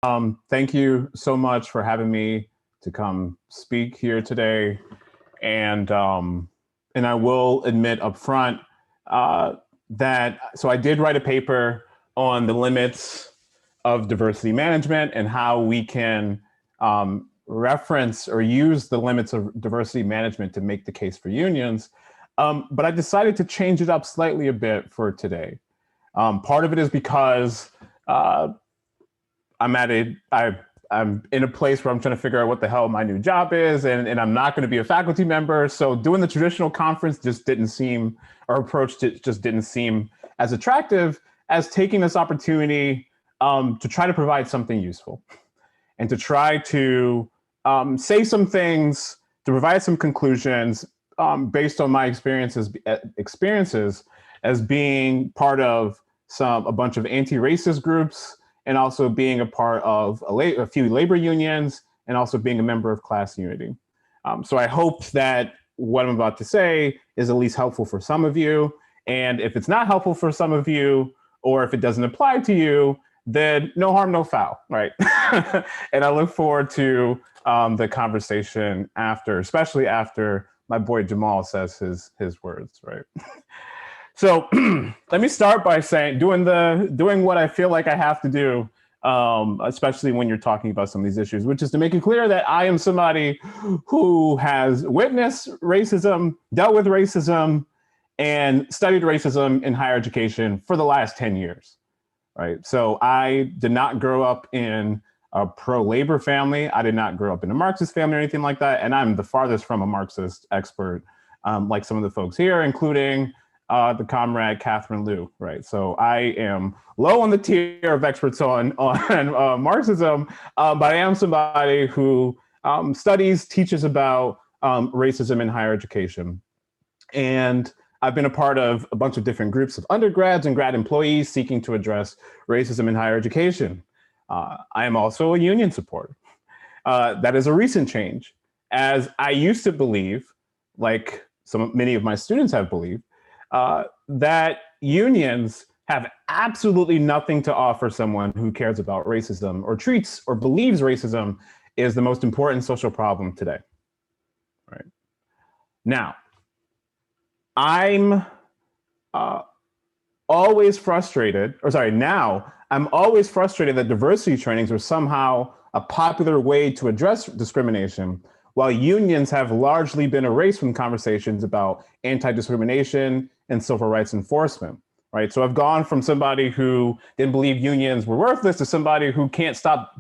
Thank you so much for having me to come speak here today. And I will admit up front so I did write a paper on the limits of diversity management and how we can reference or use the limits of diversity management to make the case for unions. But I decided to change it up slightly a bit for today. Part of it is because I'm in a place where I'm trying to figure out what the hell my new job is, and I'm not going to be a faculty member. So doing the traditional conference just didn't seem, or approach just didn't seem as attractive as taking this opportunity to try to provide something useful and to try to say some things, to provide some conclusions based on my experiences as being part of a bunch of anti-racist groups, and also being a part of a few labor unions, and also being a member of Class Unity. So I hope that what I'm about to say is at least helpful for some of you. And if it's not helpful for some of you, or if it doesn't apply to you, then no harm, no foul, right? And I look forward to the conversation after, especially after my boy Jamal says his words, right? So let me start by saying, doing what I feel like I have to do, especially when you're talking about some of these issues, which is to make it clear that I am somebody who has witnessed racism, dealt with racism, and studied racism in higher education for the last 10 years, right? So I did not grow up in a pro-labor family. I did not grow up in a Marxist family or anything like that. And I'm the farthest from a Marxist expert, like some of the folks here, including the comrade Catherine Liu, right? So I am low on the tier of experts on Marxism, but I am somebody who teaches about racism in higher education. And I've been a part of a bunch of different groups of undergrads and grad employees seeking to address racism in higher education. I am also a union supporter. That is a recent change, as I used to believe, like many of my students have believed, that unions have absolutely nothing to offer someone who cares about racism or treats or believes racism is the most important social problem today. Right? Now, I'm always frustrated that diversity trainings are somehow a popular way to address discrimination, while unions have largely been erased from conversations about anti-discrimination and civil rights enforcement, right? So I've gone from somebody who didn't believe unions were worthless to somebody who can't stop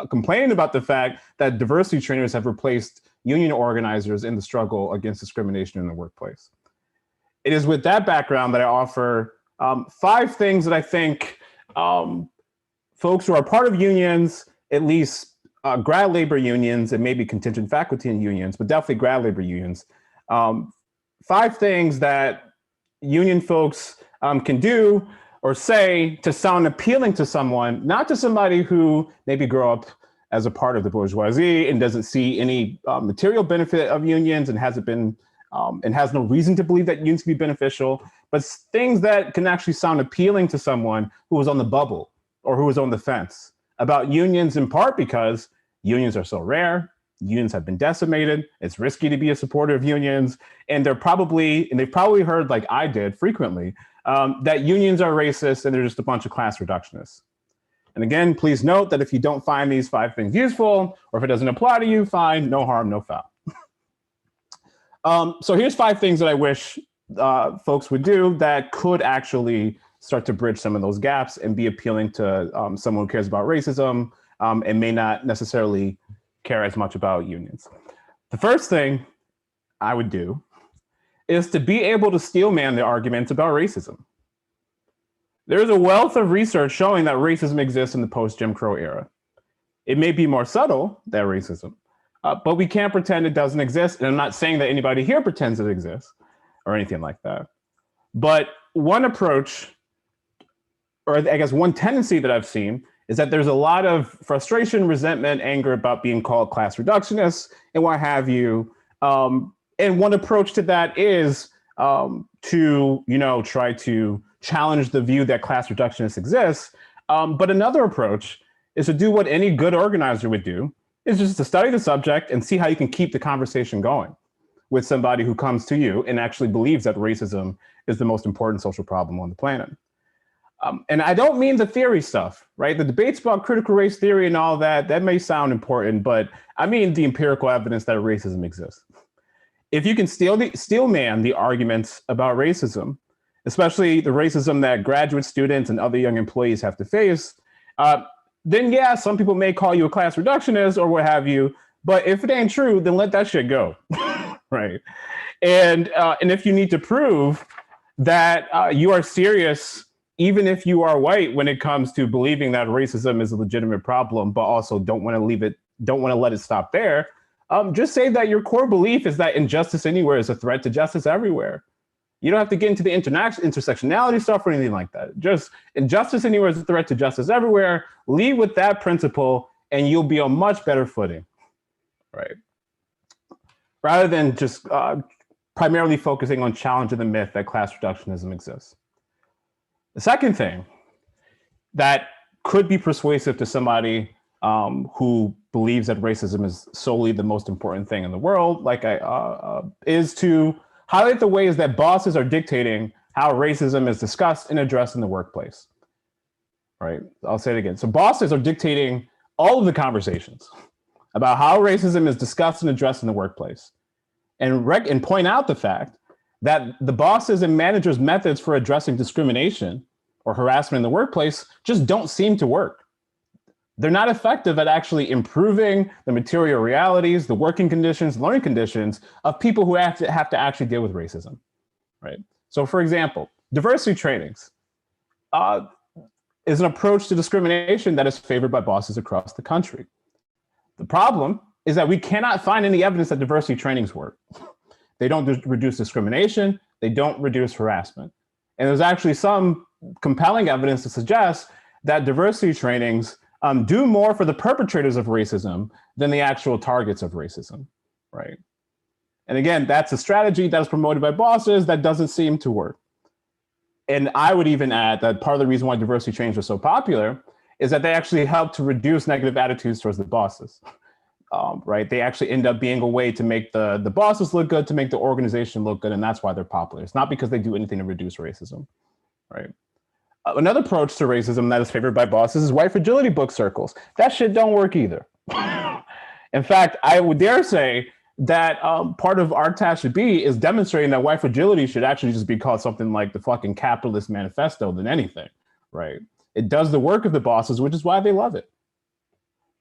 complaining about the fact that diversity trainers have replaced union organizers in the struggle against discrimination in the workplace. It is with that background that I offer 5 things that I think folks who are part of unions, at least grad labor unions and maybe contingent faculty in unions, but definitely grad labor unions. 5 things that union folks can do or say to sound appealing to someone, not to somebody who maybe grew up as a part of the bourgeoisie and doesn't see any material benefit of unions and hasn't been and has no reason to believe that unions can be beneficial, but things that can actually sound appealing to someone who was on the bubble or who was on the fence about unions, in part because unions are so rare, unions have been decimated, it's risky to be a supporter of unions, and they've probably heard, like I did frequently, that unions are racist and they're just a bunch of class reductionists. And again, please note that if you don't find these 5 things useful, or if it doesn't apply to you, fine, no harm, no foul. So here's 5 things that I wish folks would do that could actually start to bridge some of those gaps and be appealing to someone who cares about racism and may not necessarily care as much about unions. The first thing I would do is to be able to steelman the arguments about racism. There's a wealth of research showing that racism exists in the post-Jim Crow era. It may be more subtle, that racism, but we can't pretend it doesn't exist. And I'm not saying that anybody here pretends it exists or anything like that. But one approach, or I guess one tendency that I've seen, is that there's a lot of frustration, resentment, anger about being called class reductionists and what have you. And one approach to that is to, try to challenge the view that class reductionists exist. But another approach is to do what any good organizer would do, is just to study the subject and see how you can keep the conversation going with somebody who comes to you and actually believes that racism is the most important social problem on the planet. And I don't mean the theory stuff, right? The debates about critical race theory and all that, that may sound important, but I mean the empirical evidence that racism exists. If you can steel man the arguments about racism, especially the racism that graduate students and other young employees have to face, then yeah, some people may call you a class reductionist or what have you, but if it ain't true, then let that shit go, right? And if you need to prove that you are serious, even if you are white, when it comes to believing that racism is a legitimate problem, but also don't want to let it stop there, just say that your core belief is that injustice anywhere is a threat to justice everywhere. You don't have to get into the intersectionality stuff or anything like that. Just injustice anywhere is a threat to justice everywhere. Lead with that principle and you'll be on much better footing, right? Rather than just primarily focusing on challenging the myth that class reductionism exists. The second thing that could be persuasive to somebody who believes that racism is solely the most important thing in the world, is to highlight the ways that bosses are dictating how racism is discussed and addressed in the workplace, right? I'll say it again. So bosses are dictating all of the conversations about how racism is discussed and addressed in the workplace, and point out the fact that the bosses and managers' methods for addressing discrimination or harassment in the workplace just don't seem to work. They're not effective at actually improving the material realities, the working conditions, learning conditions of people who have to actually deal with racism, right? So for example, diversity trainings is an approach to discrimination that is favored by bosses across the country. The problem is that we cannot find any evidence that diversity trainings work. They don't reduce discrimination, they don't reduce harassment. And there's actually some compelling evidence to suggest that diversity trainings do more for the perpetrators of racism than the actual targets of racism, right? And again, that's a strategy that is promoted by bosses that doesn't seem to work. And I would even add that part of the reason why diversity trainings are so popular is that they actually help to reduce negative attitudes towards the bosses. Right? They actually end up being a way to make the bosses look good, to make the organization look good, and that's why they're popular. It's not because they do anything to reduce racism, right? Another approach to racism that is favored by bosses is white fragility book circles. That shit don't work either. In fact, I would dare say that part of our task should be is demonstrating that white fragility should actually just be called something like the fucking capitalist manifesto than anything, right? It does the work of the bosses, which is why they love it.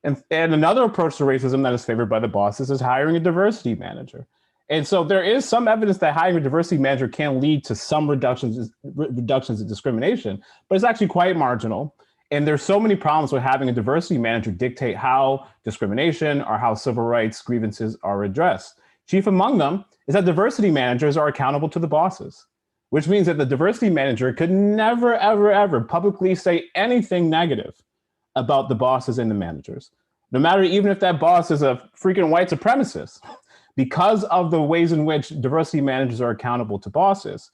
And another approach to racism that is favored by the bosses is hiring a diversity manager. And so there is some evidence that hiring a diversity manager can lead to some reductions in discrimination, but it's actually quite marginal. And there's so many problems with having a diversity manager dictate how discrimination or how civil rights grievances are addressed. Chief among them is that diversity managers are accountable to the bosses, which means that the diversity manager could never, ever, ever publicly say anything negative about the bosses and the managers, no matter even if that boss is a freaking white supremacist. Because of the ways in which diversity managers are accountable to bosses,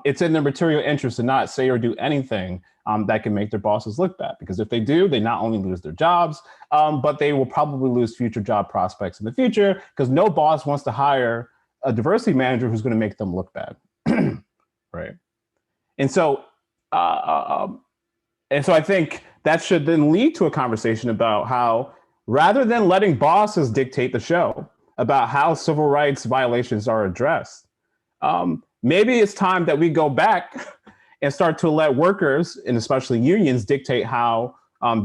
it's in their material interest to not say or do anything that can make their bosses look bad. Because if they do, they not only lose their jobs, but they will probably lose future job prospects in the future, because no boss wants to hire a diversity manager who's going to make them look bad, right? And so I think that should then lead to a conversation about how, rather than letting bosses dictate the show about how civil rights violations are addressed, maybe it's time that we go back and start to let workers, and especially unions, dictate how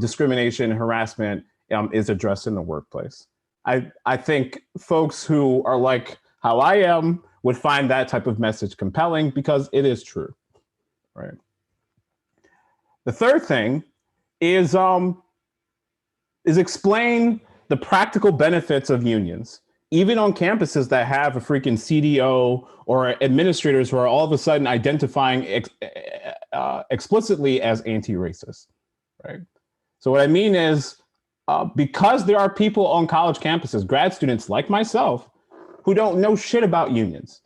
discrimination and harassment is addressed in the workplace. I think folks who are like how I am would find that type of message compelling because it is true, right? The third thing is explain the practical benefits of unions, even on campuses that have a freaking CDO or administrators who are all of a sudden identifying explicitly as anti-racist, right? So what I mean is, because there are people on college campuses, grad students like myself, who don't know shit about unions,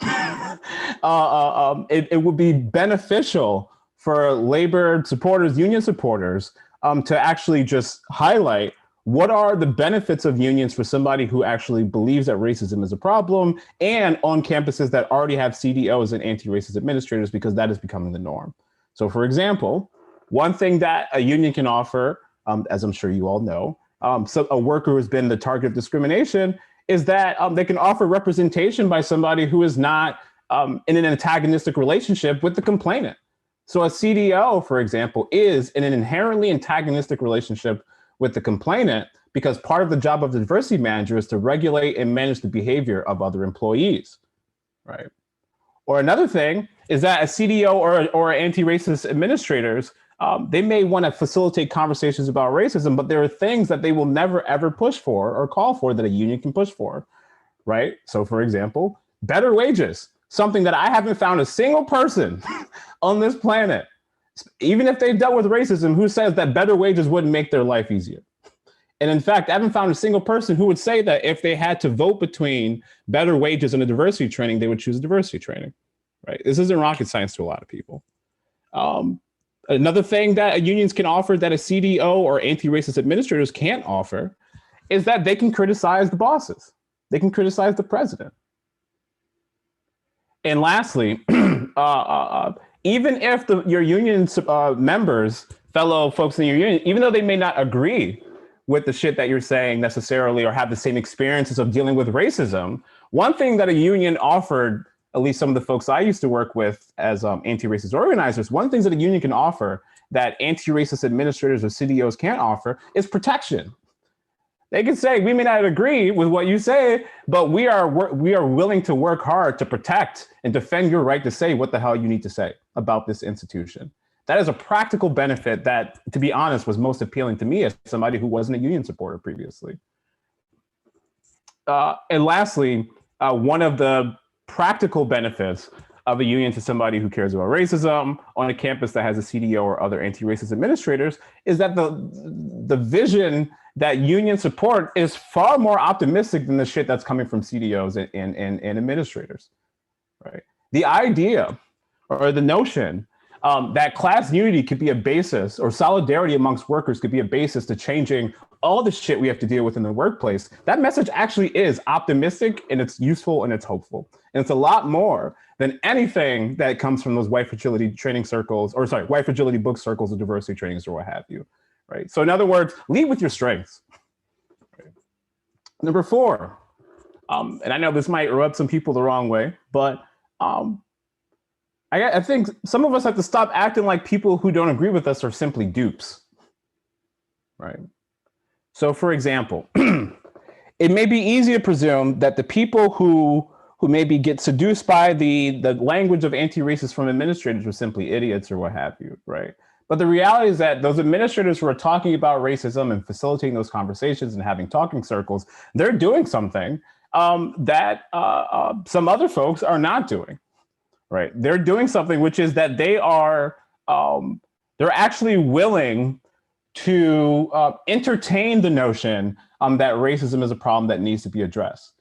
it would be beneficial for labor supporters, union supporters, to actually just highlight what are the benefits of unions for somebody who actually believes that racism is a problem, and on campuses that already have CDOs and anti-racist administrators, because that is becoming the norm. So for example, one thing that a union can offer, as I'm sure you all know, so a worker who's been the target of discrimination, is that they can offer representation by somebody who is not in an antagonistic relationship with the complainant. So a CDO, for example, is in an inherently antagonistic relationship with the complainant, because part of the job of the diversity manager is to regulate and manage the behavior of other employees, right? Or another thing is that a CDO or anti-racist administrators, they may want to facilitate conversations about racism, but there are things that they will never ever push for or call for that a union can push for, right? So for example, better wages, something that I haven't found a single person on this planet, even if they've dealt with racism, who says that better wages wouldn't make their life easier. And in fact, I haven't found a single person who would say that if they had to vote between better wages and a diversity training, they would choose diversity training, right? This isn't rocket science to a lot of people. Another thing that unions can offer that a CDO or anti-racist administrators can't offer is that they can criticize the bosses. They can criticize the president. And lastly, even if your union members, fellow folks in your union, even though they may not agree with the shit that you're saying necessarily or have the same experiences of dealing with racism, one thing that a union offered, at least some of the folks I used to work with as anti-racist organizers, one thing that a union can offer that anti-racist administrators or CDOs can't offer is protection. They can say, we may not agree with what you say, but we are willing to work hard to protect and defend your right to say what the hell you need to say about this institution. That is a practical benefit that, to be honest, was most appealing to me as somebody who wasn't a union supporter previously. And lastly, one of the practical benefits of a union to somebody who cares about racism on a campus that has a CDO or other anti-racist administrators is that the vision that union support is far more optimistic than the shit that's coming from CDOs and administrators, right? The idea or the notion that class unity could be a basis, or solidarity amongst workers could be a basis to changing all the shit we have to deal with in the workplace, that message actually is optimistic, and it's useful, and it's hopeful. And it's a lot more than anything that comes from those white fragility training circles, or sorry, white fragility book circles or diversity trainings or what have you, right? So in other words, lead with your strengths. Right? Number 4, and I know this might rub some people the wrong way, but I think some of us have to stop acting like people who don't agree with us are simply dupes, right? So for example, it may be easy to presume that the people who maybe get seduced by the language of anti-racists from administrators were simply idiots or what have you, right? But the reality is that those administrators who are talking about racism and facilitating those conversations and having talking circles, they're doing something that some other folks are not doing. Right, they're doing something which is that they're actually willing to entertain the notion that racism is a problem that needs to be addressed.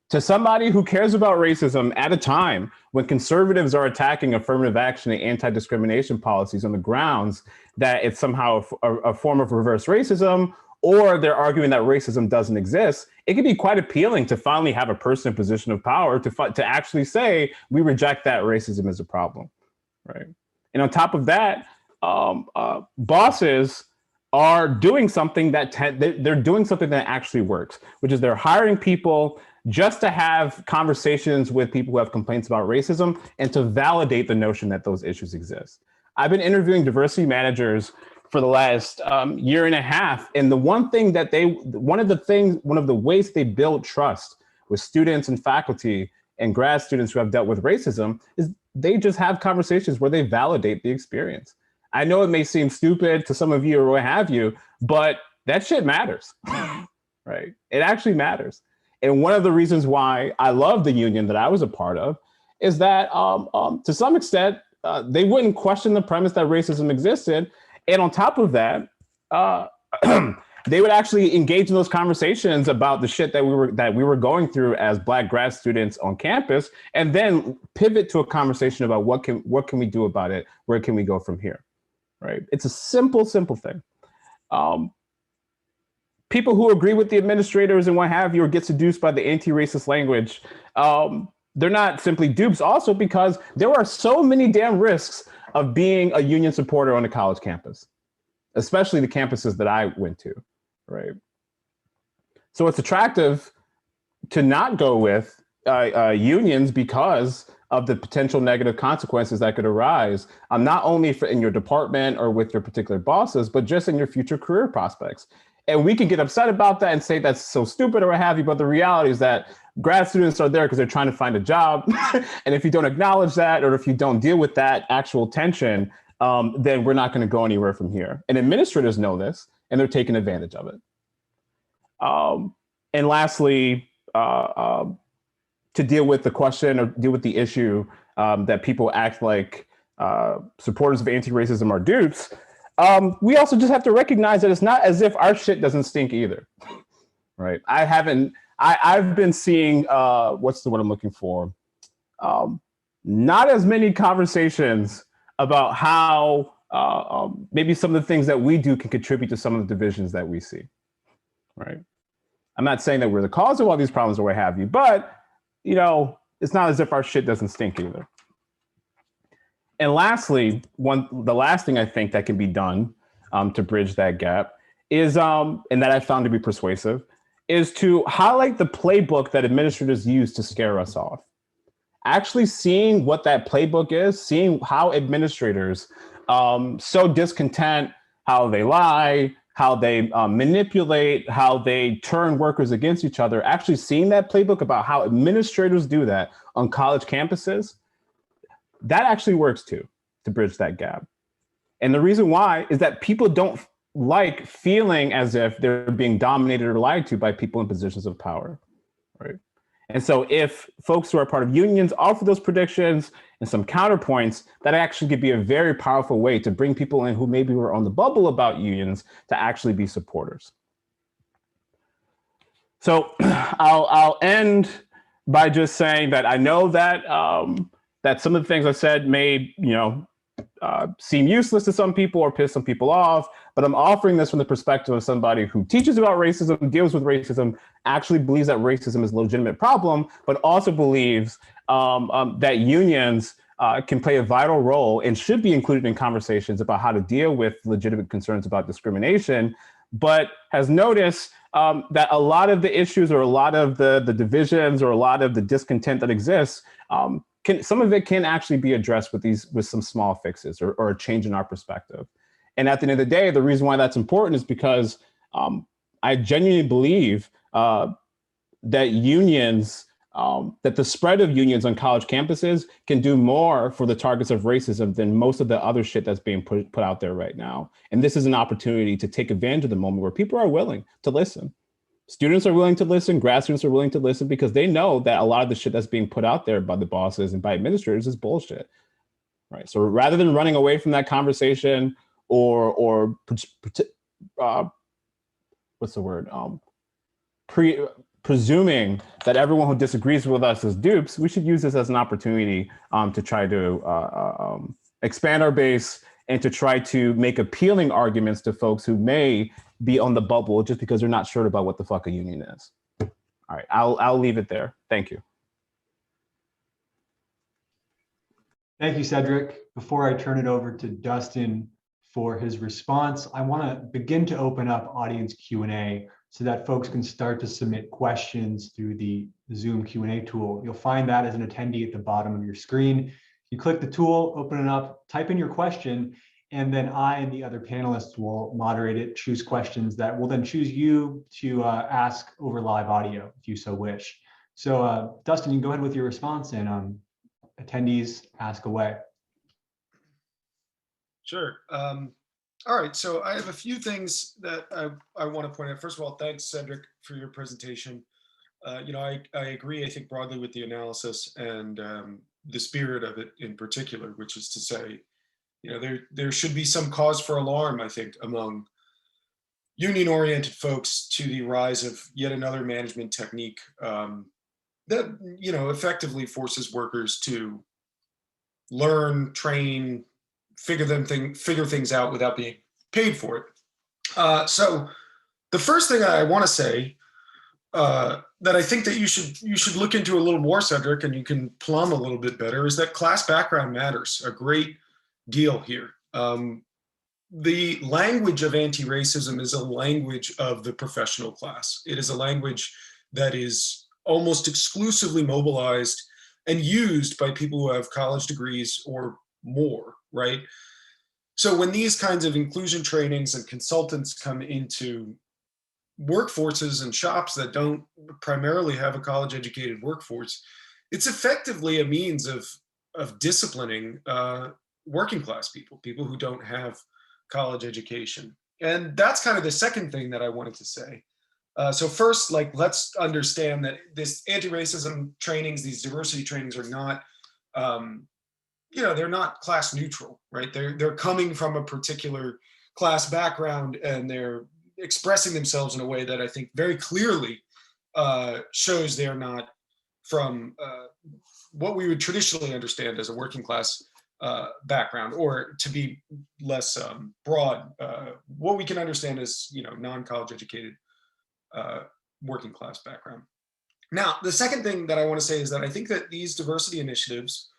To somebody who cares about racism at a time when conservatives are attacking affirmative action and anti-discrimination policies on the grounds that it's somehow a form of reverse racism, or they're arguing that racism doesn't exist, it can be quite appealing to finally have a person in position of power to actually say, we reject that racism as a problem, right? And on top of that, bosses are doing something they're doing something that actually works, which is they're hiring people just to have conversations with people who have complaints about racism and to validate the notion that those issues exist. I've been interviewing diversity managers for the last year and a half. And the one of the ways they build trust with students and faculty and grad students who have dealt with racism is they just have conversations where they validate the experience. I know it may seem stupid to some of you or what have you, but that shit matters, right? It actually matters. And one of the reasons why I love the union that I was a part of is that to some extent, they wouldn't question the premise that racism existed. And on top of that, they would actually engage in those conversations about the shit that we were going through as Black grad students on campus, and then pivot to a conversation about what can we do about it? Where can we go from here? Right? It's a simple thing. people who agree with the administrators and what have you, or get seduced by the anti-racist language, they're not simply dupes, also because there are so many damn risks of being a union supporter on a college campus, especially the campuses that I went to, right? So it's attractive to not go with unions because of the potential negative consequences that could arise, not only in your department or with your particular bosses, but just in your future career prospects. And we can get upset about that and say that's so stupid or what have you, but the reality is that grad students are there because they're trying to find a job. And if you don't acknowledge that, or if you don't deal with that actual tension, then we're not going to go anywhere from here. And administrators know this, and they're taking advantage of it. And lastly, to deal with the question or deal with the issue that people act like supporters of anti-racism are dupes, we also just have to recognize that it's not as if our shit doesn't stink either, right? I've been seeing, what's the word I'm looking for? Not as many conversations about how maybe some of the things that we do can contribute to some of the divisions that we see, right? I'm not saying that we're the cause of all these problems or what have you, but it's not as if our shit doesn't stink either. And lastly, the last thing I think that can be done to bridge that gap is, and that I found to be persuasive, is to highlight the playbook that administrators use to scare us off. Actually seeing what that playbook is, seeing how administrators sow discontent, how they lie, how they manipulate, how they turn workers against each other, actually seeing that playbook about how administrators do that on college campuses, that actually works too, to bridge that gap. And the reason why is that people don't like feeling as if they're being dominated or lied to by people in positions of power, right? And so if folks who are part of unions offer those predictions and some counterpoints, that actually could be a very powerful way to bring people in who maybe were on the bubble about unions to actually be supporters. So I'll end by just saying that I know that that some of the things I said may, seem useless to some people or piss some people off, but I'm offering this from the perspective of somebody who teaches about racism, deals with racism, actually believes that racism is a legitimate problem, but also believes that unions can play a vital role and should be included in conversations about how to deal with legitimate concerns about discrimination, but has noticed that a lot of the issues or a lot of the divisions or a lot of the discontent that exists, some of it can actually be addressed with some small fixes or a change in our perspective. And at the end of the day, the reason why that's important is because I genuinely believe that unions, that the spread of unions on college campuses can do more for the targets of racism than most of the other shit that's being put out there right now. And this is an opportunity to take advantage of the moment where people are willing to listen. Students are willing to listen, grad students are willing to listen because they know that a lot of the shit that's being put out there by the bosses and by administrators is bullshit, right? So rather than running away from that conversation or what's the word? Presuming that everyone who disagrees with us is dupes, we should use this as an opportunity to try to expand our base and to try to make appealing arguments to folks who may be on the bubble just because they're not sure about what the fuck a union is. All right, I'll leave it there. Thank you. Thank you, Cedric. Before I turn it over to Dustin for his response, I want to begin to open up audience Q&A so that folks can start to submit questions through the Zoom Q&A tool. You'll find that as an attendee at the bottom of your screen. You click the tool, open it up, type in your question, and then I and the other panelists will moderate it, choose questions that will then choose you to ask over live audio if you so wish. So Dustin, you can go ahead with your response and attendees ask away. Sure. All right, so I have a few things that I want to point out. First of all, thanks, Cedric, for your presentation. I agree, I think, broadly with the analysis and the spirit of it in particular, which is to say, there should be some cause for alarm, I think, among union-oriented folks to the rise of yet another management technique that, effectively forces workers to learn, train, figure things out without being paid for it. So the first thing I want to say that I think that you should look into a little more, Cedric, and you can plumb a little bit better, is that class background matters a great deal here. The language of anti-racism is a language of the professional class. It is a language that is almost exclusively mobilized and used by people who have college degrees or more, right? So when these kinds of inclusion trainings and consultants come into workforces and shops that don't primarily have a college educated workforce, it's effectively a means of disciplining working class people, people who don't have college education. And that's kind of the second thing that I wanted to say. So first, like, let's understand that this anti-racism trainings, these diversity trainings are not, they're not class neutral, right? They're coming from a particular class background, and they're expressing themselves in a way that I think very clearly shows they're not from what we would traditionally understand as a working class background, or to be less broad, what we can understand as non-college educated working class background. Now, the second thing that I want to say is that I think that these diversity initiatives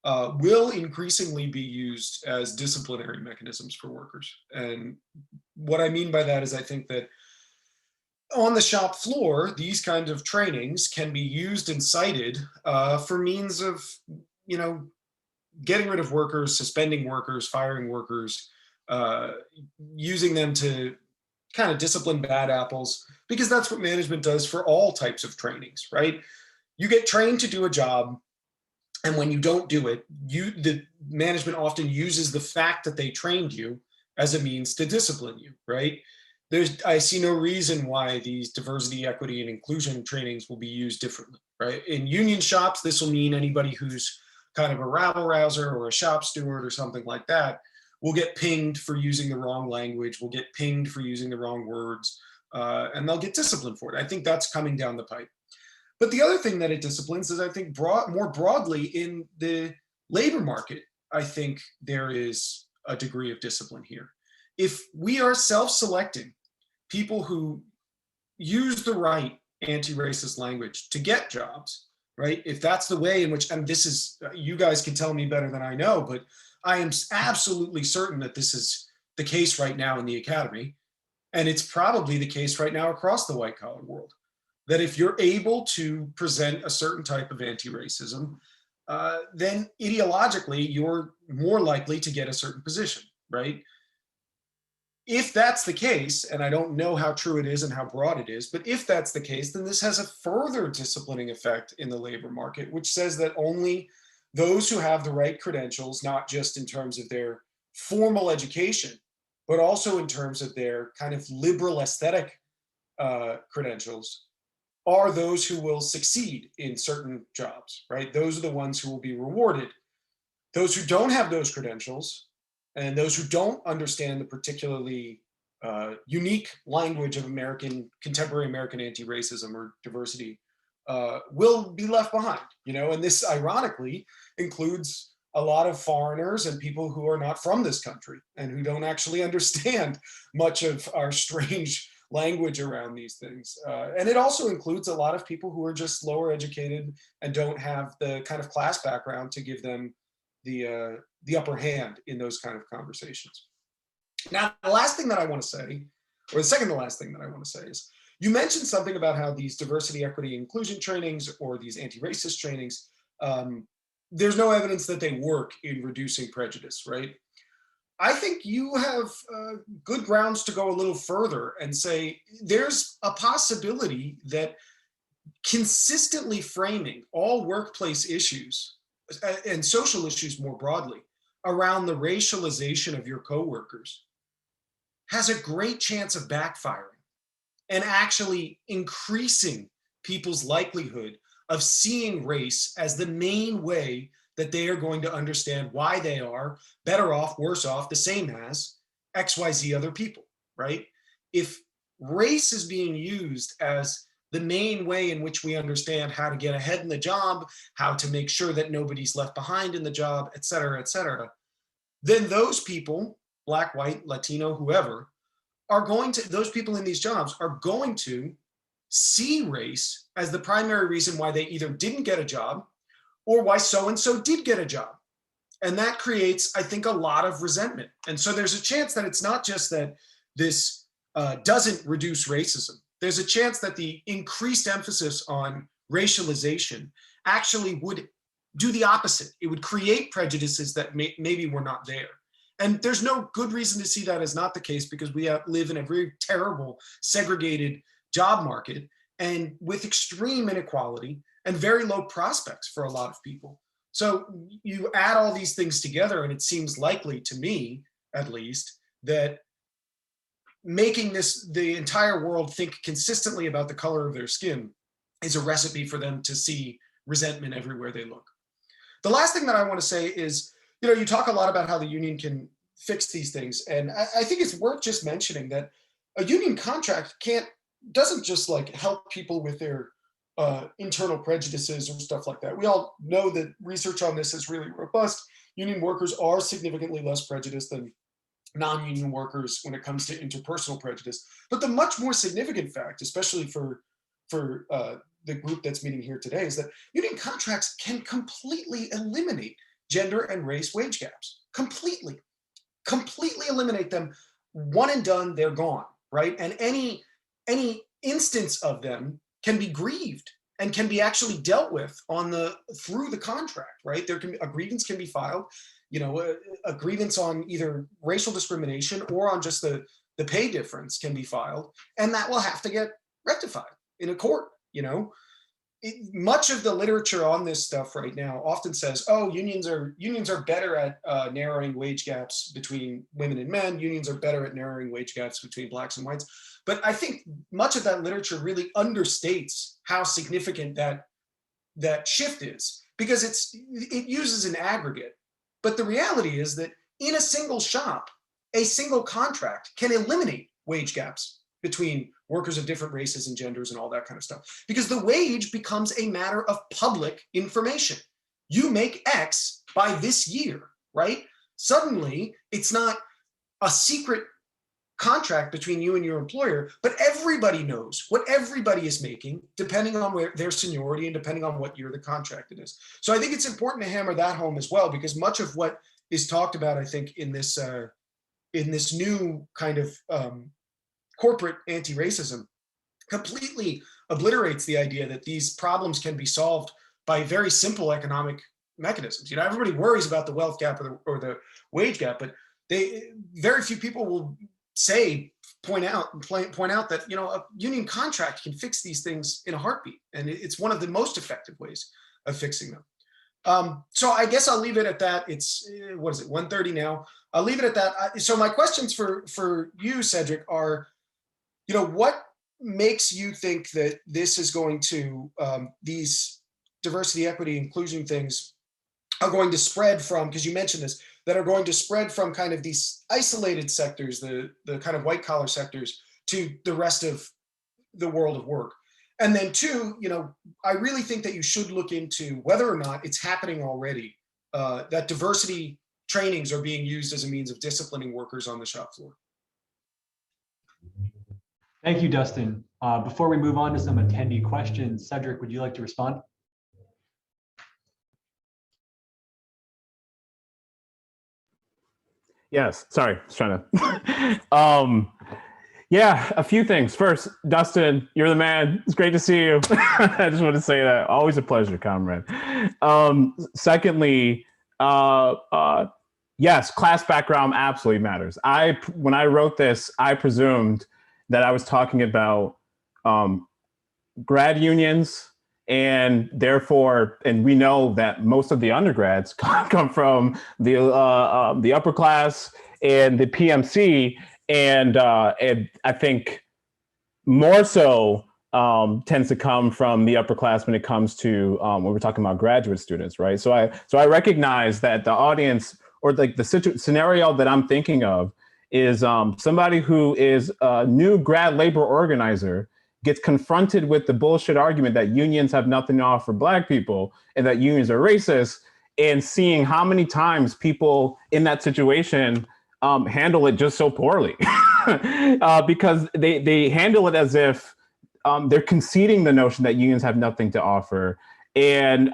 will increasingly be used as disciplinary mechanisms for workers. And what I mean by that is I think that on the shop floor, these kinds of trainings can be used and cited for means of, getting rid of workers, suspending workers, firing workers, using them to kind of discipline bad apples, because that's what management does for all types of trainings, right? You get trained to do a job, and when you don't do it, the management often uses the fact that they trained you as a means to discipline you, right? I see no reason why these diversity, equity, and inclusion trainings will be used differently, right? In union shops, this will mean anybody who's kind of a rabble rouser or a shop steward or something like that will get pinged for using the wrong language, will get pinged for using the wrong words, and they'll get disciplined for it. I think that's coming down the pipe. But the other thing that it disciplines is, I think, more broadly in the labor market, I think there is a degree of discipline here. If we are self-selecting people who use the right anti-racist language to get jobs, right? If that's the way in which, and this is, you guys can tell me better than I know, but I am absolutely certain that this is the case right now in the academy. And it's probably the case right now across the white collar world, that if you're able to present a certain type of anti-racism, then ideologically, you're more likely to get a certain position, right? If that's the case, and I don't know how true it is and how broad it is, but if that's the case, then this has a further disciplining effect in the labor market, which says that only those who have the right credentials, not just in terms of their formal education, but also in terms of their kind of liberal aesthetic credentials, are those who will succeed in certain jobs, right? Those are the ones who will be rewarded. Those who don't have those credentials, and those who don't understand the particularly unique language of contemporary American anti-racism or diversity, will be left behind, and this ironically includes a lot of foreigners and people who are not from this country and who don't actually understand much of our strange language around these things. And it also includes a lot of people who are just lower educated and don't have the kind of class background to give them the upper hand in those kind of conversations. Now, the last thing that I want to say, or the second to last thing that I want to say, is you mentioned something about how these diversity, equity, inclusion trainings or these anti-racist trainings, there's no evidence that they work in reducing prejudice, right? I think you have good grounds to go a little further and say there's a possibility that consistently framing all workplace issues and social issues more broadly around the racialization of your coworkers has a great chance of backfiring and actually increasing people's likelihood of seeing race as the main way that they are going to understand why they are better off, worse off, the same as XYZ other people, right? If race is being used as the main way in which we understand how to get ahead in the job, how to make sure that nobody's left behind in the job, et cetera, then those people, Black, white, Latino, whoever, those people in these jobs are going to see race as the primary reason why they either didn't get a job or why so-and-so did get a job. And that creates, I think, a lot of resentment. And so there's a chance that it's not just that this doesn't reduce racism. There's a chance that the increased emphasis on racialization actually would do the opposite. It would create prejudices that maybe were not there. And there's no good reason to see that as not the case, because we live in a very terrible, segregated job market and with extreme inequality and very low prospects for a lot of people. So you add all these things together, and it seems likely to me, at least, that making the entire world think consistently about the color of their skin is a recipe for them to see resentment everywhere they look. The last thing that I want to say is, you talk a lot about how the union can fix these things. And I think it's worth just mentioning that a union contract doesn't just like help people with their internal prejudices or stuff like that. We all know that research on this is really robust. Union workers are significantly less prejudiced than non-union workers when it comes to interpersonal prejudice. But the much more significant fact, especially for the group that's meeting here today, is that union contracts can completely eliminate gender and race wage gaps. Completely eliminate them. One and done, they're gone, right? And any instance of them can be grieved and can be actually dealt with through the contract, right? A grievance can be filed, a grievance on either racial discrimination or on just the pay difference can be filed, and that will have to get rectified in a court. Much of the literature on this stuff right now often says, oh, unions are better at narrowing wage gaps between women and men. Unions are better at narrowing wage gaps between blacks and whites. But I think much of that literature really understates how significant that shift is, because it uses an aggregate. But the reality is that in a single shop, a single contract can eliminate wage gaps between workers of different races and genders and all that kind of stuff, because the wage becomes a matter of public information. You make X by this year, right? Suddenly, it's not a secret contract between you and your employer, but everybody knows what everybody is making, depending on their seniority and depending on what year the contract it is. So I think it's important to hammer that home as well, because much of what is talked about, I think, in this new kind of corporate anti-racism completely obliterates the idea that these problems can be solved by very simple economic mechanisms. Everybody worries about the wealth gap or the wage gap, but very few people will point out that a union contract can fix these things in a heartbeat, and it's one of the most effective ways of fixing them. So I guess I'll leave it at that. It's 1:30 now. I'll leave it at that. So my questions for you, Cedrick, are, what makes you think that this is going to these diversity, equity, inclusion things are going to spread from, because you mentioned this, that are going to spread from kind of these isolated sectors, the kind of white collar sectors, to the rest of the world of work. And then two, I really think that you should look into whether or not it's happening already, that diversity trainings are being used as a means of disciplining workers on the shop floor. Thank you, Dustin. Before we move on to some attendee questions, Cedrick, would you like to respond? Yes, sorry, I was trying to. Yeah, a few things. First, Dustin, you're the man. It's great to see you. I just want to say that. Always a pleasure, comrade. Secondly, yes, class background absolutely matters. When I wrote this, I presumed that I was talking about grad unions, and therefore, and we know that most of the undergrads come from the upper class and the PMC, and I think more so tends to come from the upper class when it comes to when we're talking about graduate students, right? So I recognize that the audience, or like the scenario that I'm thinking of, is somebody who is a new grad labor organizer gets confronted with the bullshit argument that unions have nothing to offer Black people and that unions are racist, and seeing how many times people in that situation handle it just so poorly because they handle it as if they're conceding the notion that unions have nothing to offer, and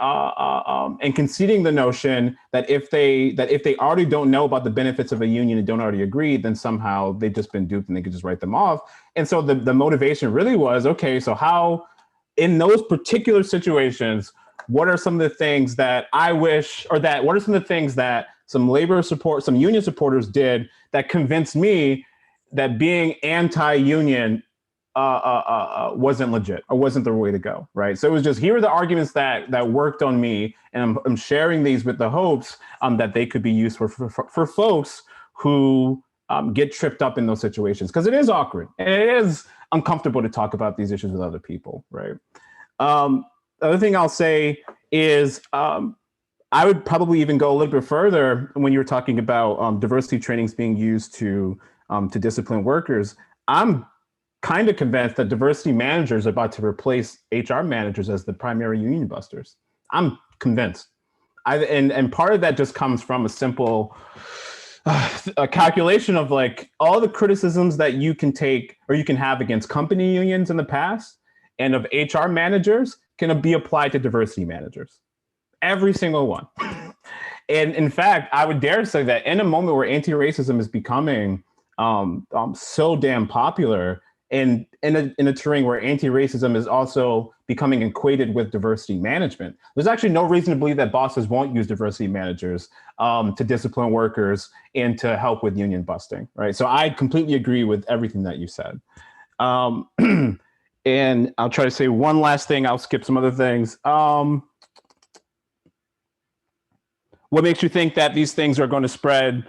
conceding the notion that if they already don't know about the benefits of a union and don't already agree, then somehow they've just been duped and they could just write them off. And so the motivation really was, okay, so how in those particular situations, what are some of the things that I wish, or that what are some of the things that some union supporters did that convinced me that being anti-union wasn't legit or wasn't the way to go, right? So it was just, here are the arguments that worked on me, and I'm sharing these with the hopes that they could be useful for folks who get tripped up in those situations, because it is awkward and it is uncomfortable to talk about these issues with other people, right? The other thing I'll say is I would probably even go a little bit further when you were talking about diversity trainings being used to discipline workers. I'm kind of convinced that diversity managers are about to replace HR managers as the primary union busters. I'm convinced. And part of that just comes from a simple a calculation of like all the criticisms that you can take or you can have against company unions in the past and of HR managers can be applied to diversity managers. Every single one. And in fact, I would dare say that in a moment where anti-racism is becoming so damn popular, and in a terrain where anti-racism is also becoming equated with diversity management, there's actually no reason to believe that bosses won't use diversity managers to discipline workers and to help with union busting, right? So I completely agree with everything that you said. And I'll try to say one last thing. I'll skip some other things. What makes you think that these things are going to spread?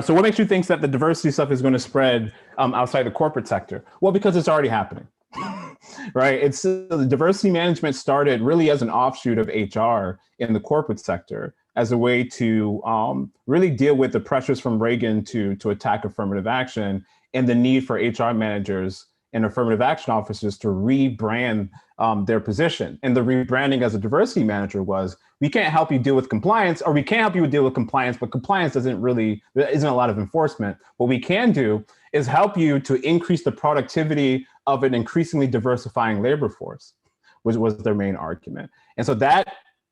So what makes you think that the diversity stuff is going to spread outside the corporate sector? Well, because it's already happening, right? It's the diversity management started really as an offshoot of HR in the corporate sector as a way to really deal with the pressures from Reagan to attack affirmative action and the need for HR managers and affirmative action officers to rebrand their position. And the rebranding as a diversity manager was, we can't help you deal with compliance, or we can't help you deal with compliance, but compliance there isn't a lot of enforcement. What we can do is help you to increase the productivity of an increasingly diversifying labor force, which was their main argument. And so that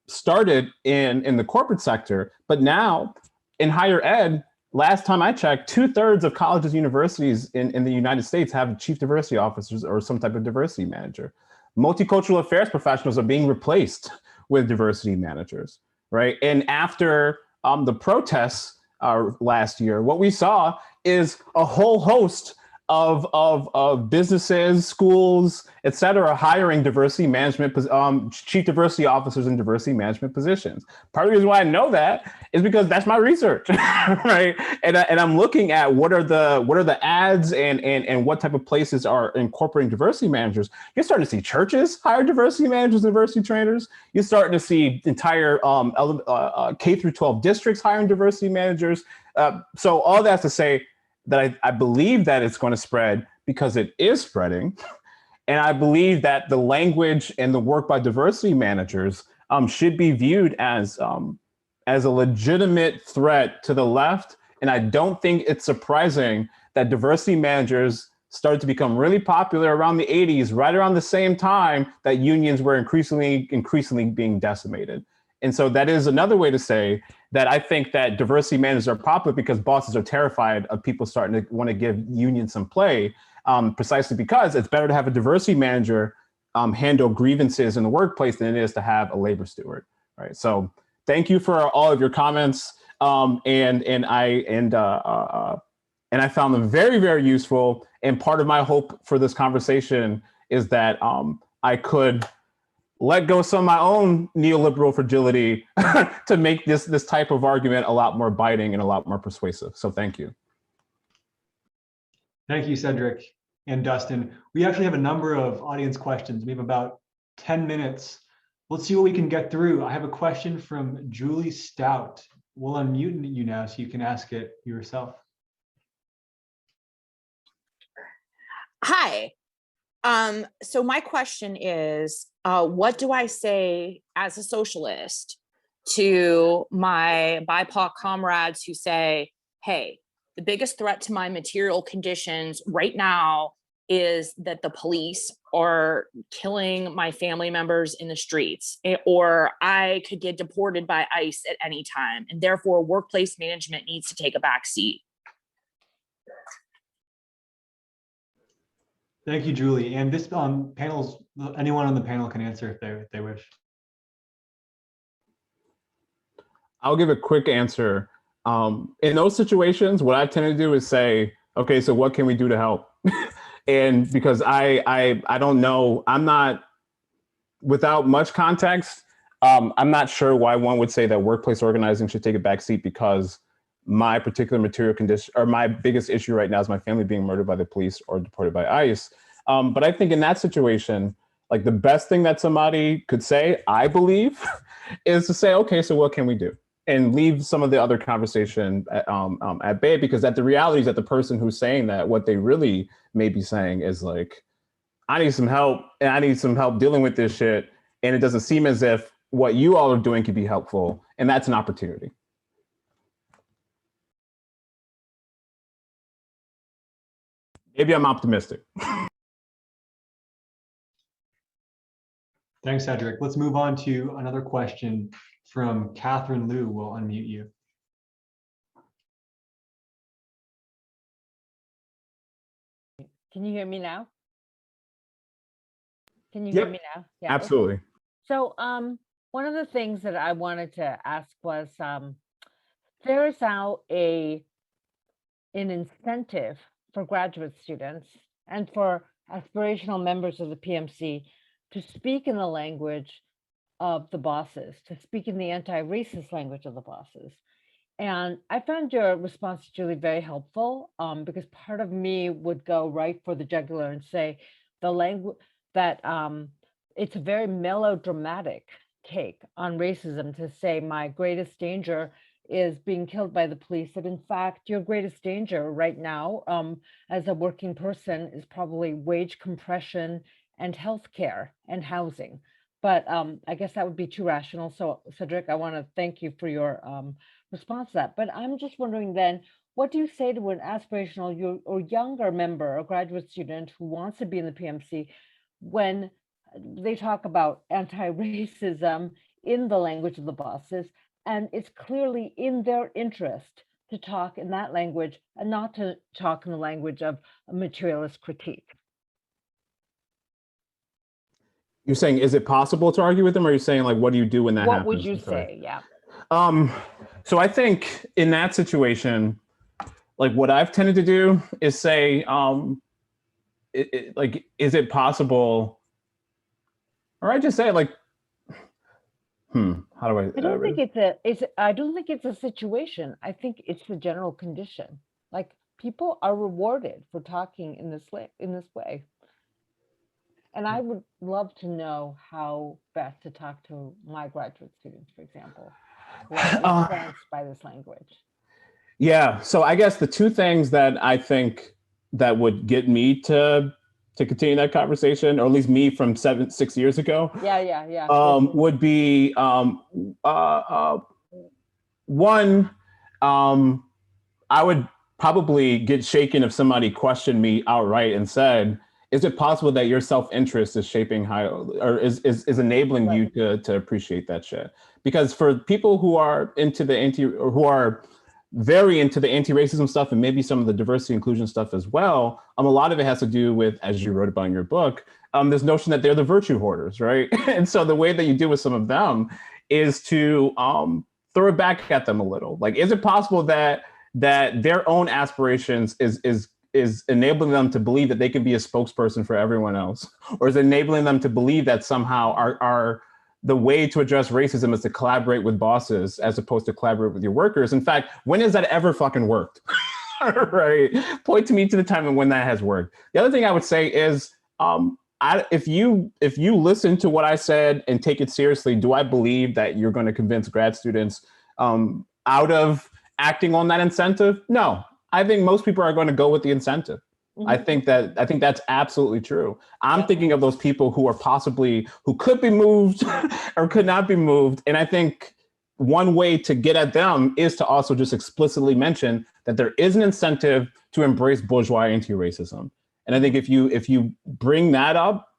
started in the corporate sector, but now in higher ed, last time I checked, 2/3 of colleges, universities in the United States have chief diversity officers or some type of diversity manager. Multicultural affairs professionals are being replaced with diversity managers, right? And after the protests last year, what we saw is a whole host of businesses, schools, et cetera, hiring diversity management, chief diversity officers in diversity management positions. Part of the reason why I know that is because that's my research, right? And I'm looking at what are the ads and what type of places are incorporating diversity managers. You're starting to see churches hire diversity managers, diversity trainers. You're starting to see entire K through 12 districts hiring diversity managers. So all that's to say that I believe that it's going to spread because it is spreading. And I believe that the language and the work by diversity managers should be viewed as a legitimate threat to the left. And I don't think it's surprising that diversity managers started to become really popular around the 80s, right around the same time that unions were increasingly being decimated. And so that is another way to say that I think that diversity managers are popular because bosses are terrified of people starting to want to give unions some play, precisely because it's better to have a diversity manager handle grievances in the workplace than it is to have a labor steward, right? So thank you for all of your comments, and I found them very, very useful. And part of my hope for this conversation is that I could let go some of my own neoliberal fragility to make this type of argument a lot more biting and a lot more persuasive. So thank you. Thank you, Cedrick and Dustin. We actually have a number of audience questions. We have about 10 minutes. Let's see what we can get through. I have a question from Julie Stout. We'll unmute you now so you can ask it yourself. Hi. So my question is, what do I say as a socialist to my BIPOC comrades who say, hey, the biggest threat to my material conditions right now is that the police are killing my family members in the streets, or I could get deported by ICE at any time. And therefore, workplace management needs to take a back seat. Thank you, Julie. And this panel's, anyone on the panel can answer if they wish. I'll give a quick answer. In those situations, what I tend to do is say, okay, so what can we do to help? And because I don't know, I'm not, without much context, I'm not sure why one would say that workplace organizing should take a back seat, because my particular material condition, or my biggest issue right now, is my family being murdered by the police or deported by ICE. But I think in that situation, like, the best thing that somebody could say, I believe, is to say, okay, so what can we do? And leave some of the other conversation at bay, because the reality is that the person who's saying that, what they really may be saying is like, I need some help, and I need some help dealing with this shit. And it doesn't seem as if what you all are doing could be helpful. And that's an opportunity. Maybe I'm optimistic. Thanks, Cedric. Let's move on to another question from Catherine Liu. We'll unmute you. Can you hear me now? Can you Yep, hear me now? Yeah. absolutely. Okay. So one of the things that I wanted to ask was, there is now an incentive for graduate students and for aspirational members of the PMC to speak in the language of the bosses, to speak in the anti-racist language of the bosses. And I found your response, Julie, very helpful, because part of me would go right for the jugular and say the language that it's a very melodramatic take on racism to say my greatest danger is being killed by the police, that in fact your greatest danger right now as a working person is probably wage compression and healthcare and housing. But I guess that would be too rational. So Cedric, I want to thank you for your response to that. But I'm just wondering then, what do you say to an aspirational or younger member, a graduate student who wants to be in the PMC, when they talk about anti-racism in the language of the bosses, and it's clearly in their interest to talk in that language and not to talk in the language of a materialist critique? You're saying, is it possible to argue with them, or are you saying, like, what do you do when that happens? What would you I'm sorry. say? Yeah. So I think in that situation, like, what I've tended to do is say, like, is it possible? Or I just say, like, how do I? I don't think I don't think it's a situation. I think it's the general condition. Like, people are rewarded for talking in this way. And I would love to know how best to talk to my graduate students, for example, who are influenced by this language. Yeah. So I guess the two things that I think that would get me to continue that conversation, or at least me from 6 years ago, would be one, I would probably get shaken if somebody questioned me outright and said, is it possible that your self-interest is shaping how, or is enabling you to appreciate that shit? Because for people who are into who are very into the anti-racism stuff, and maybe some of the diversity inclusion stuff as well, a lot of it has to do with, as you wrote about in your book, this notion that they're the virtue hoarders, right? And so the way that you deal with some of them is to throw it back at them a little. Like, is it possible that their own aspirations is enabling them to believe that they can be a spokesperson for everyone else, or is enabling them to believe that somehow are the way to address racism is to collaborate with bosses as opposed to collaborate with your workers? In fact, when has that ever fucking worked? Right? Point to me to the time when that has worked. The other thing I would say is, if you listen to what I said and take it seriously, do I believe that you're going to convince grad students out of acting on that incentive? No. I think most people are going to go with the incentive. Mm-hmm. I think that's absolutely true. I'm thinking of those people who could be moved or could not be moved. And I think one way to get at them is to also just explicitly mention that there is an incentive to embrace bourgeois anti-racism. And I think if you bring that up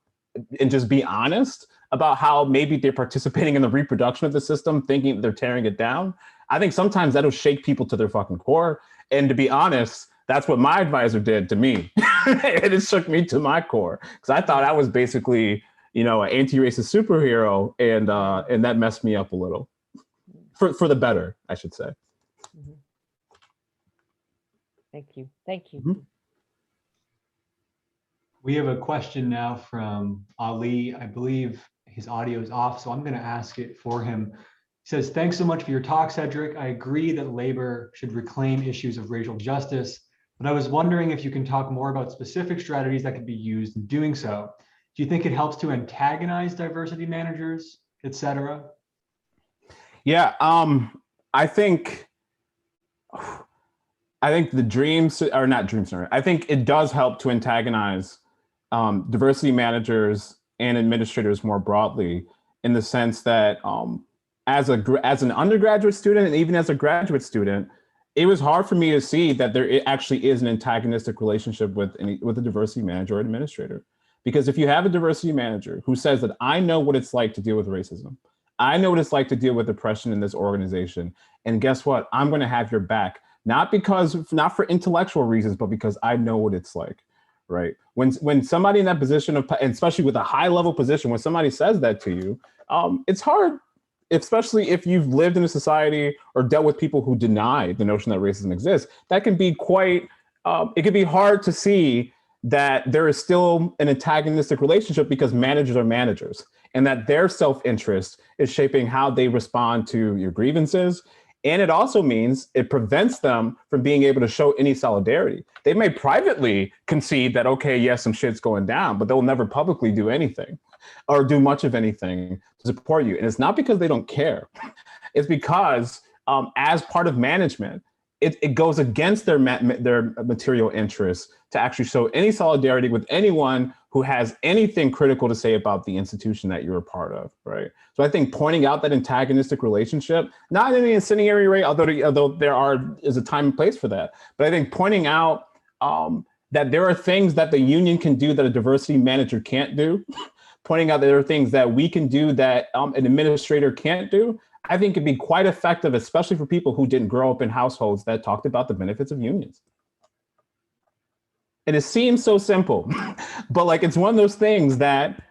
and just be honest about how maybe they're participating in the reproduction of the system, thinking they're tearing it down, I think sometimes that'll shake people to their fucking core. And to be honest, that's what my advisor did to me. And it shook me to my core, because I thought I was basically, an anti-racist superhero, and that messed me up a little. For the better, I should say. Mhm. Thank you. Thank you. Mhm. We have a question now from Ali. I believe his audio is off, so I'm going to ask it for him. He says, thanks so much for your talk, Cedrick. I agree that labor should reclaim issues of racial justice, but I was wondering if you can talk more about specific strategies that could be used in doing so. Do you think it helps to antagonize diversity managers, et cetera? Yeah, I think the dreams are not dreams. I think it does help to antagonize diversity managers and administrators more broadly, in the sense that as an undergraduate student and even as a graduate student, it was hard for me to see that there actually is an antagonistic relationship with a diversity manager or administrator. Because if you have a diversity manager who says that I know what it's like to deal with racism, I know what it's like to deal with oppression in this organization, and guess what? I'm going to have your back, not for intellectual reasons, but because I know what it's like, right? When somebody in that position of, and especially with a high level position, when somebody says that to you, it's hard, especially if you've lived in a society or dealt with people who deny the notion that racism exists. That can be it can be hard to see that there is still an antagonistic relationship, because managers are managers, and that their self-interest is shaping how they respond to your grievances. And it also means it prevents them from being able to show any solidarity. They may privately concede that, okay, yes, some shit's going down, but they'll never publicly do anything or do much of anything to support you. And it's not because they don't care. It's because as part of management, it goes against their material interests to actually show any solidarity with anyone who has anything critical to say about the institution that you're a part of, right? So I think pointing out that antagonistic relationship, not in the incendiary way, although there is a time and place for that, but I think pointing out that there are things that the union can do that a diversity manager can't do, pointing out that there are things that we can do that an administrator can't do, I think it'd be quite effective, especially for people who didn't grow up in households that talked about the benefits of unions. And it seems so simple, but it's one of those things that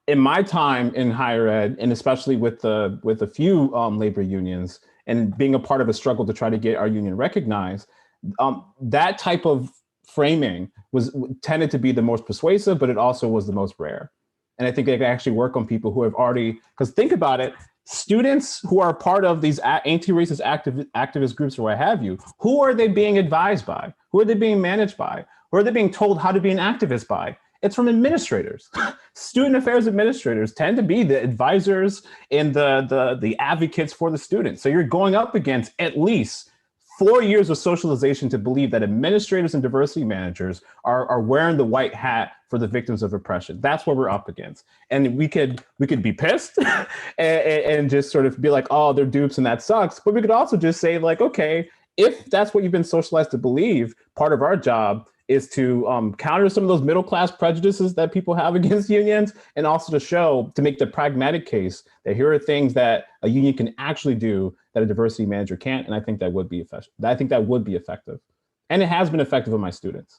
in my time in higher ed, and especially with a few labor unions and being a part of a struggle to try to get our union recognized, that type of framing tended to be the most persuasive, but it also was the most rare. And I think it can actually work on people who have already, because think about it, students who are part of these anti-racist activist groups or what have you, who are they being advised by? Who are they being managed by? Who are they being told how to be an activist by? It's from administrators. Student affairs administrators tend to be the advisors and the advocates for the students. So you're going up against at least 4 years of socialization to believe that administrators and diversity managers are wearing the white hat for the victims of oppression. That's what we're up against. And we could be pissed and just sort of be like, oh, they're dupes and that sucks. But we could also just say okay, if that's what you've been socialized to believe, part of our job is to counter some of those middle-class prejudices that people have against unions, and also to make the pragmatic case that here are things that a union can actually do that a diversity manager can't. And I think that would be effective. And it has been effective with my students.